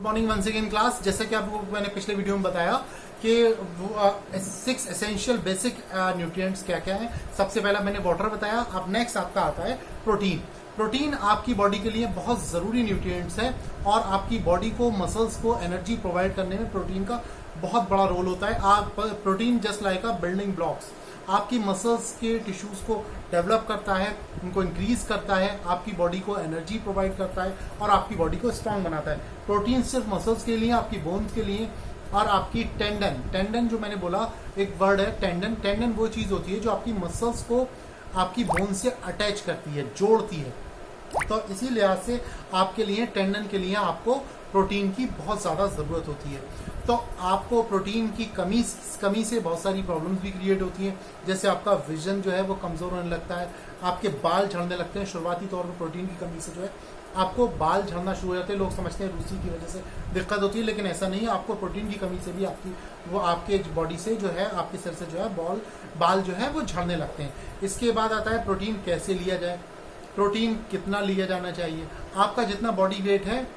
Good morning once again class. जैसे कि आपको मैंने पिछले वीडियो में बताया कि 6 एसेंशियल बेसिक न्यूट्रिएंट्स क्या क्या है। सबसे पहला मैंने वाटर बताया। अब नेक्स्ट आपका आता है प्रोटीन। प्रोटीन आपकी बॉडी के लिए बहुत जरूरी न्यूट्रिएंट्स है और आपकी बॉडी को, मसल्स को एनर्जी प्रोवाइड करने में प्रोटीन का बहुत बड़ा रोल होता है। आप प्रोटीन जस्ट लाइक अ बिल्डिंग ब्लॉक्स आपकी मसल्स के टिश्यूज को डेवलप करता है, उनको इंक्रीज करता है, आपकी बॉडी को एनर्जी प्रोवाइड करता है और आपकी बॉडी को स्ट्रांग बनाता है। प्रोटीन सिर्फ मसल्स के लिए, आपकी बोन्स के लिए और आपकी टेंडन जो मैंने बोला एक वर्ड है टेंडन वो चीज होती है जो आपकी मसल्स को आपकी बोन से अटैच करती है, जोड़ती है। तो इसी लिहाज से आपके लिए टेंडन के लिए आपको प्रोटीन की बहुत ज़्यादा ज़रूरत होती है। तो आपको प्रोटीन की कमी से बहुत सारी प्रॉब्लम्स भी क्रिएट होती हैं। जैसे आपका विजन जो है वो कमज़ोर होने लगता है, आपके बाल झड़ने लगते हैं। शुरुआती तौर पर प्रोटीन की कमी से जो है आपको बाल झड़ना शुरू हो जाते हैं। लोग समझते हैं रूसी की वजह से दिक्कत होती है, लेकिन ऐसा नहीं है। आपको प्रोटीन की कमी से भी आपके बॉडी से जो है, आपके सिर से जो है बाल जो है वो झड़ने लगते हैं। इसके बाद आता है प्रोटीन कैसे लिया जाए, प्रोटीन कितना लिया जाना चाहिए। आपका जितना बॉडी वेट है,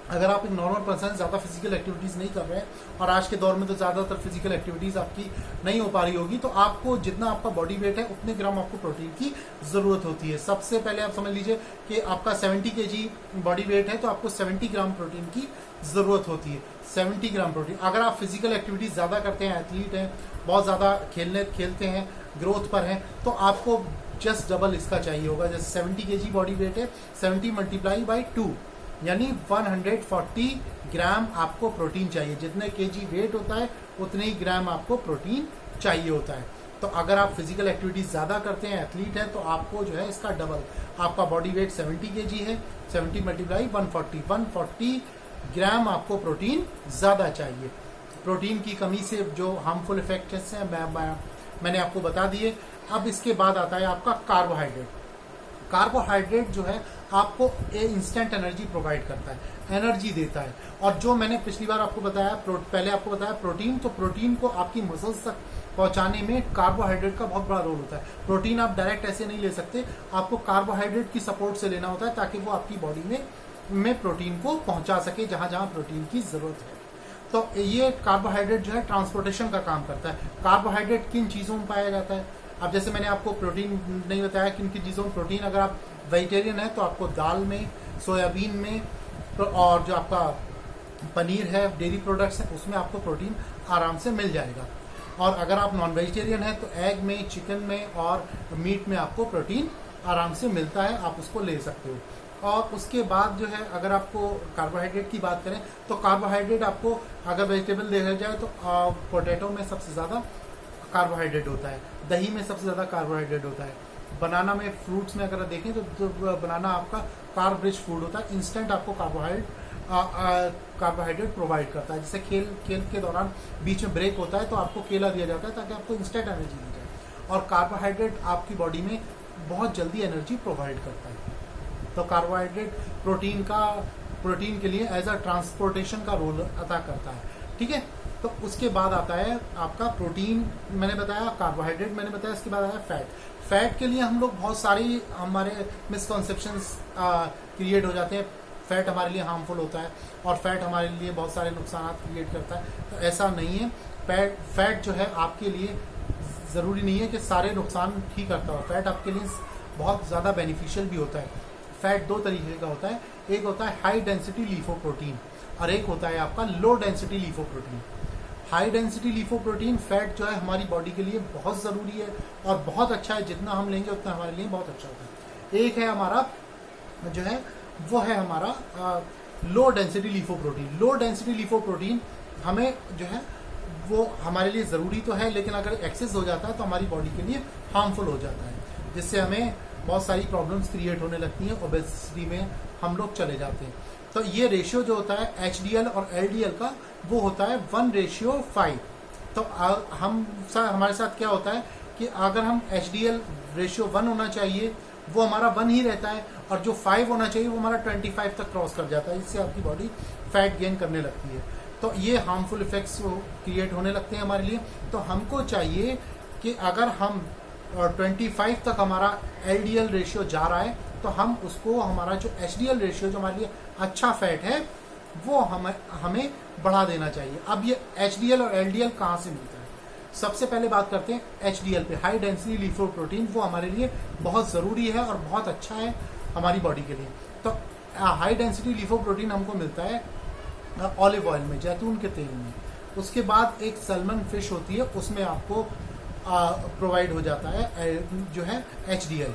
अगर आप एक नॉर्मल पर्सन ज़्यादा फिजिकल एक्टिविटीज़ नहीं कर रहे हैं और आज के दौर में तो ज़्यादातर फिजिकल एक्टिविटीज़ आपकी नहीं हो पा रही होगी, तो आपको जितना आपका बॉडी वेट है उतने ग्राम आपको प्रोटीन की ज़रूरत होती है। सबसे पहले आप समझ लीजिए कि आपका 70 kg बॉडी वेट है तो आपको 70 ग्राम प्रोटीन की ज़रूरत होती है। 70 ग्राम प्रोटीन। अगर आप फिजिकल एक्टिविटीज़ ज़्यादा करते हैं, एथलीट हैं, बहुत ज़्यादा खेलते हैं, ग्रोथ पर हैं, तो आपको जस्ट डबल इसका चाहिए होगा। जैसे 70 kg बॉडी वेट है, 70 × 2 यानी 140 ग्राम आपको प्रोटीन चाहिए। जितने केजी वेट होता है उतने ही ग्राम आपको प्रोटीन चाहिए होता है। तो अगर आप फिजिकल एक्टिविटीज ज़्यादा करते हैं, एथलीट है, तो आपको जो है इसका डबल, आपका बॉडी वेट 70 kg है, 70 × 140 ग्राम आपको प्रोटीन ज़्यादा चाहिए। प्रोटीन की कमी से जो हार्मफुल इफेक्ट्स हैं मैंने आपको बता दिए। अब इसके बाद आता है आपका कार्बोहाइड्रेट जो है आपको इंस्टेंट एनर्जी प्रोवाइड करता है, एनर्जी देता है। और जो मैंने पिछली बार आपको बताया, पहले आपको बताया प्रोटीन, तो प्रोटीन को आपकी मसल्स तक पहुंचाने में कार्बोहाइड्रेट का बहुत बड़ा रोल होता है। प्रोटीन आप डायरेक्ट ऐसे नहीं ले सकते, आपको कार्बोहाइड्रेट की सपोर्ट से लेना होता है ताकि वो आपकी बॉडी में प्रोटीन को पहुंचा सके जहां जहां प्रोटीन की जरूरत है। तो ये कार्बोहाइड्रेट जो है ट्रांसपोर्टेशन का काम करता है। कार्बोहाइड्रेट किन चीज़ों में पाया जाता है? अब जैसे मैंने आपको प्रोटीन नहीं बताया किन किन चीज़ों में प्रोटीन, अगर आप वेजिटेरियन है तो आपको दाल में, सोयाबीन में, तो और जो आपका पनीर है, डेयरी प्रोडक्ट्स है, उसमें आपको प्रोटीन आराम से मिल जाएगा। और अगर आप नॉन वेजिटेरियन है तो एग में, चिकन में और मीट में आपको प्रोटीन आराम से मिलता है, आप उसको ले सकते हो। और उसके बाद जो है अगर आपको कार्बोहाइड्रेट की बात करें तो कार्बोहाइड्रेट आपको अगर वेजिटेबल देखा जाए तो पोटैटो में सबसे ज़्यादा कार्बोहाइड्रेट होता है, दही में सबसे ज़्यादा कार्बोहाइड्रेट होता है, बनाना में, फ्रूट्स में अगर देखें तो बनाना आपका कार्ब रिच फूड होता है, इंस्टेंट आपको कार्बोहाइड्रेट प्रोवाइड करता है। जैसे खेल के दौरान बीच में ब्रेक होता है तो आपको केला दिया जाता है ताकि आपको इंस्टेंट एनर्जी दी जाए। और कार्बोहाइड्रेट आपकी बॉडी में बहुत जल्दी एनर्जी प्रोवाइड करता है। तो कार्बोहाइड्रेट प्रोटीन के लिए एज अ ट्रांसपोर्टेशन का रोल अदा करता है। ठीक है, तो उसके बाद आता है आपका प्रोटीन मैंने बताया, कार्बोहाइड्रेट मैंने बताया, इसके बाद आया फैट के लिए हम लोग बहुत सारी हमारे मिसकॉन्सेप्शंस क्रिएट हो जाते हैं। फैट हमारे लिए हार्मफुल होता है और फैट हमारे लिए बहुत सारे नुकसान क्रिएट करता है, तो ऐसा नहीं है। फैट जो है आपके लिए ज़रूरी नहीं है कि सारे नुकसान ठीक करता हो। फैट आपके लिए बहुत ज़्यादा बेनिफिशियल भी होता है। फैट दो तरीके का होता है, एक होता है हाई डेंसिटी लीफोप्रोटीन और एक होता है आपका low density lipoprotein. High density lipoprotein fat जो है हमारी बॉडी के लिए बहुत ज़रूरी है और बहुत अच्छा है, जितना हम लेंगे उतना हमारे लिए बहुत अच्छा होता है। एक है हमारा जो है वो है हमारा लो डेंसिटी लीफोप्रोटीन। लो डेंसिटी लीफोप्रोटीन हमें जो है वो हमारे लिए ज़रूरी तो है, लेकिन अगर एक्सेस हो जाता है तो हमारी बॉडी के लिए हार्मफुल हो जाता है, जिससे हमें बहुत सारी प्रॉब्लम्स क्रिएट होने लगती हैं, ओबेसिटी में हम लोग चले जाते हैं। तो ये रेशियो जो होता है HDL और LDL का, वो होता है 1:5। तो हमारे साथ क्या होता है कि अगर हम HDL रेशियो 1 होना चाहिए वो हमारा 1 ही रहता है, और जो 5 होना चाहिए वो हमारा 25 तक क्रॉस कर जाता है, इससे आपकी बॉडी फैट गेन करने लगती है। तो ये हार्मफुल इफेक्ट्स क्रिएट होने लगते हैं हमारे लिए। तो हमको चाहिए कि अगर हम 25 तक हमारा LDL रेशियो जा रहा है तो हम उसको, हमारा जो HDL रेशियो जो हमारे लिए अच्छा फैट है वो हमें बढ़ा देना चाहिए। अब ये HDL और LDL कहाँ से मिलता है? सबसे पहले बात करते हैं HDL पे, हाई डेंसिटी लिपोप्रोटीन। वो हमारे लिए बहुत ज़रूरी है और बहुत अच्छा है हमारी बॉडी के लिए। तो हाई डेंसिटी लिपोप्रोटीन हमको मिलता है ऑलिव ऑयल में, जैतून के तेल में। उसके बाद एक सैल्मन फिश होती है, उसमें आपको प्रोवाइड हो जाता है जो है HDL।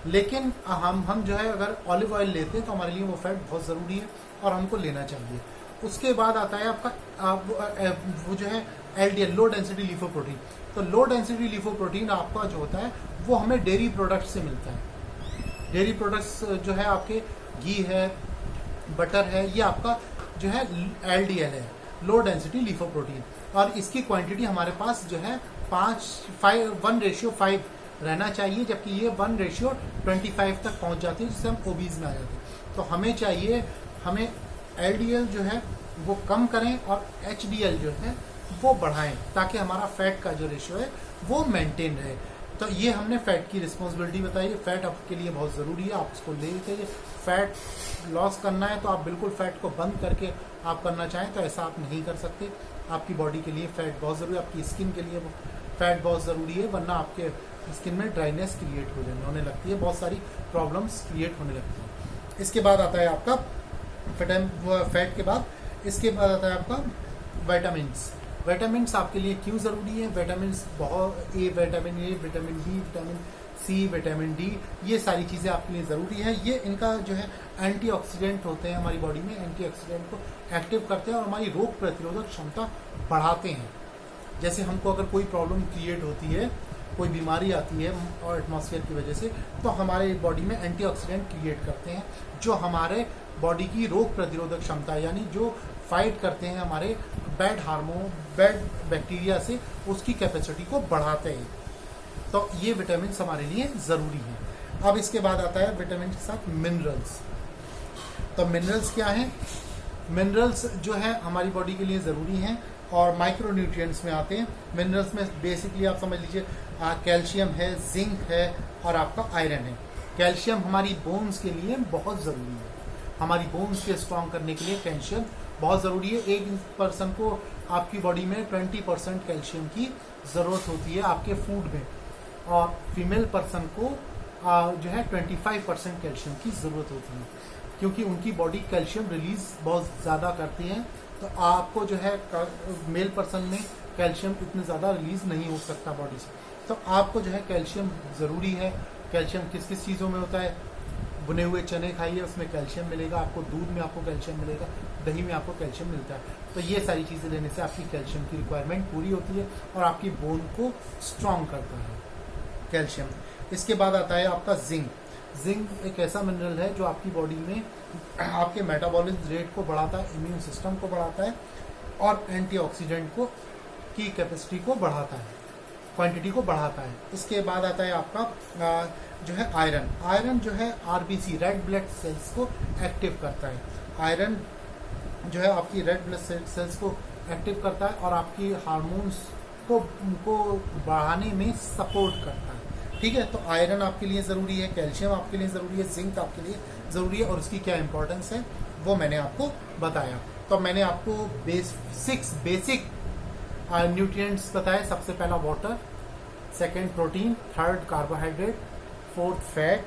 लेकिन हम जो है अगर ऑलिव ऑयल लेते हैं तो हमारे लिए वो फैट बहुत ज़रूरी है और हमको लेना चाहिए। उसके बाद आता है आपका वो जो है LDL, लो डेंसिटी लिपोप्रोटीन। तो लो डेंसिटी लिपोप्रोटीन आपका जो होता है वो हमें डेयरी प्रोडक्ट से मिलता है। डेयरी प्रोडक्ट्स जो है आपके घी है, बटर है, ये आपका जो है LDL है, लो डेंसिटी लिपोप्रोटीन। और इसकी क्वांटिटी हमारे पास जो है 1:5 रहना चाहिए, जबकि ये 1:25 तक पहुंच जाती है, जिससे हम ओबीज में आ जाते हैं। तो हमें चाहिए हमें LDL जो है वो कम करें और HDL जो है वो बढ़ाएं, ताकि हमारा फैट का जो रेशियो है वो मेंटेन रहे। तो ये हमने फैट की रिस्पॉन्सिबिलिटी बताई है। फैट आपके लिए बहुत ज़रूरी है, आप इसको ले लीजिए। फैट लॉस करना है तो आप बिल्कुल फैट को बंद करके आप करना चाहें तो ऐसा आप नहीं कर सकते। आपकी बॉडी के लिए फैट बहुत ज़रूरी है, आपकी स्किन के लिए फैट बहुत ज़रूरी है, वरना आपके स्किन में ड्राइनेस क्रिएट होने लगती है, बहुत सारी प्रॉब्लम्स क्रिएट होने लगती है। इसके बाद आता है आपका फैट के बाद इसके बाद आता है आपका विटामिन्स। विटामिन्स आपके लिए क्यों ज़रूरी है? विटामिन्स बहुत vitamin A, vitamin B, vitamin C, vitamin D, ये सारी चीज़ें आपके लिए ज़रूरी है। ये इनका जो है एंटीऑक्सीडेंट होते हैं हमारी बॉडी में, एंटीऑक्सीडेंट को एक्टिव करते हैं और हमारी रोग प्रतिरोधक क्षमता बढ़ाते हैं। जैसे हमको अगर कोई प्रॉब्लम क्रिएट होती है, कोई बीमारी आती है और एटमॉस्फेयर की वजह से, तो हमारे बॉडी में एंटीऑक्सीडेंट क्रिएट करते हैं जो हमारे बॉडी की रोग प्रतिरोधक क्षमता, यानी जो फाइट करते हैं हमारे बैड हार्मोन, बैड बैक्टीरिया से, उसकी कैपेसिटी को बढ़ाते हैं। तो ये विटामिन हमारे लिए ज़रूरी है। अब इसके बाद आता है विटामिन के साथ मिनरल्स। तो मिनरल्स क्या हैं? मिनरल्स जो है हमारी बॉडी के लिए ज़रूरी हैं और माइक्रो न्यूट्रिएंट्स में आते हैं। मिनरल्स में बेसिकली आप समझ लीजिए कैल्शियम है, जिंक है और आपका आयरन है। कैल्शियम हमारी बोन्स के लिए बहुत ज़रूरी है, हमारी बोन्स के स्ट्रॉन्ग करने के लिए कैल्शियम बहुत ज़रूरी है। एक पर्सन को आपकी बॉडी में 20% कैल्शियम की ज़रूरत होती है आपके फूड में, और फीमेल पर्सन को जो है 25% कैल्शियम की ज़रूरत होती है, क्योंकि उनकी बॉडी कैल्शियम रिलीज बहुत ज़्यादा करती है। तो आपको जो है मेल पर्सन में कैल्शियम इतने ज़्यादा रिलीज नहीं हो सकता बॉडी से, तो आपको जो है कैल्शियम ज़रूरी है। कैल्शियम किस किस चीज़ों में होता है? भुने हुए चने खाइए, उसमें कैल्शियम मिलेगा आपको, दूध में आपको कैल्शियम मिलेगा, दही में आपको कैल्शियम मिलता है। तो ये सारी चीज़ें लेने से आपकी कैल्शियम की रिक्वायरमेंट पूरी होती है और आपकी बोन को स्ट्रॉन्ग करता है कैल्शियम। इसके बाद आता है आपका जिंक। जिंक एक ऐसा मिनरल है जो आपकी बॉडी में आपके मेटाबॉलिज्म रेट को बढ़ाता है, इम्यून सिस्टम को बढ़ाता है और एंटीऑक्सीडेंट को की कैपेसिटी को बढ़ाता है, क्वांटिटी को बढ़ाता है। इसके बाद आता है आपका जो है आयरन। आयरन जो है RBC, रेड ब्लड सेल्स को एक्टिव करता है। आयरन जो है आपकी रेड ब्लड सेल्स को एक्टिव करता है और आपकी हार्मोन्स को बढ़ाने में सपोर्ट करता है। ठीक है, तो आयरन आपके लिए ज़रूरी है, कैल्शियम आपके लिए ज़रूरी है, जिंक आपके लिए ज़रूरी है, और उसकी क्या इंपॉर्टेंस है वो मैंने आपको बताया। तो मैंने आपको बेसिक न्यूट्रिएंट्स बताए। सबसे पहला water, second protein, third carbohydrate, fourth fat,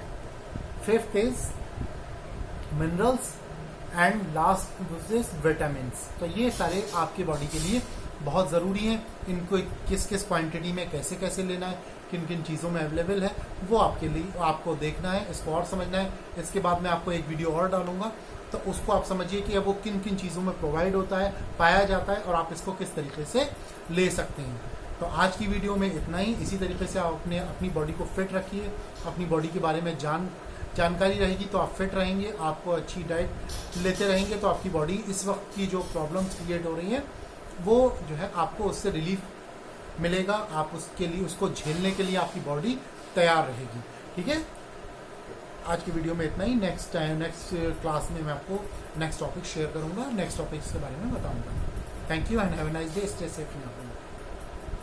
fifth is minerals and last is vitamins. तो ये सारे आपकी बॉडी के लिए बहुत ज़रूरी हैं। इनको किस किस क्वांटिटी में कैसे कैसे लेना है, किन किन चीज़ों में अवेलेबल है, वो आपके लिए आपको देखना है, इसको और समझना है। इसके बाद मैं आपको एक वीडियो और डालूंगा, तो उसको आप समझिए कि वो किन किन चीज़ों में प्रोवाइड होता है, पाया जाता है, और आप इसको किस तरीके से ले सकते हैं। तो आज की वीडियो में इतना ही। इसी तरीके से आप अपनी बॉडी को फिट रखिए, अपनी बॉडी के बारे में जानकारी रहेगी तो आप फिट रहेंगे। आपको अच्छी डाइट लेते रहेंगे तो आपकी बॉडी इस वक्त की जो प्रॉब्लम्स क्रिएट हो रही हैं वो जो है आपको उससे रिलीफ मिलेगा। आप उसके लिए, उसको झेलने के लिए आपकी बॉडी तैयार रहेगी। ठीक है, आज की वीडियो में इतना ही। नेक्स्ट क्लास में मैं आपको नेक्स्ट टॉपिक शेयर करूंगा, नेक्स्ट टॉपिक्स के बारे में बताऊंगा। Thank you and have a nice day, stay safe.